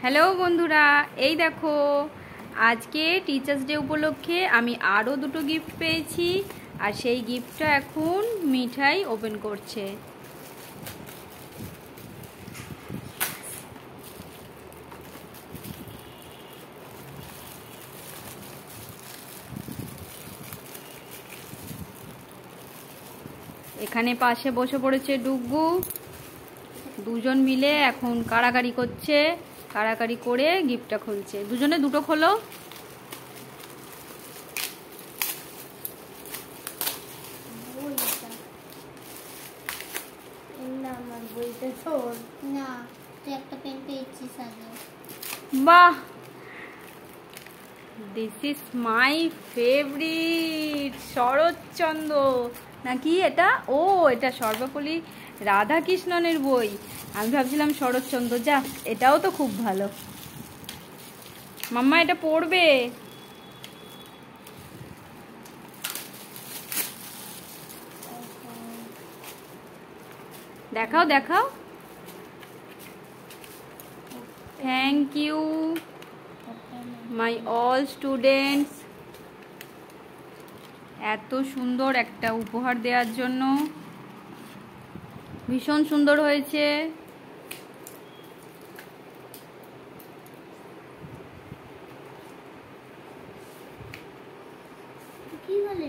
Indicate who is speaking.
Speaker 1: Hello বন্ধুরা, এই দেখো আজকে টিচার্স ডে উপলক্ষে আমি আরও দুটো গিফট পেয়েছি। আর সেই গিফটটা এখন মিঠাই ওপেন করছে। এখানে পাশে বসে পড়েছে ডুগু। দুজন মিলে এখন কাড়াকাড়ি করছে। কাড়াকাড়ি করে গিফটটা খুলছে। দুজনে দুটো খোলো। বাহ, this is my favourite Saratchandra নাকি এটা? ও, এটা সর্বপল্লী রাধাকৃষ্ণনের বই। আমি ভাবছিলাম শরৎচন্দ্র। যা, এটাও তো খুব ভালো। মাম্মা এটা পড়বে। দেখাও দেখাও। Thank you my all students, এত সুন্দর একটা উপহার দেওয়ার জন্য। ভীষণ সুন্দর হয়েছে।
Speaker 2: কি বলে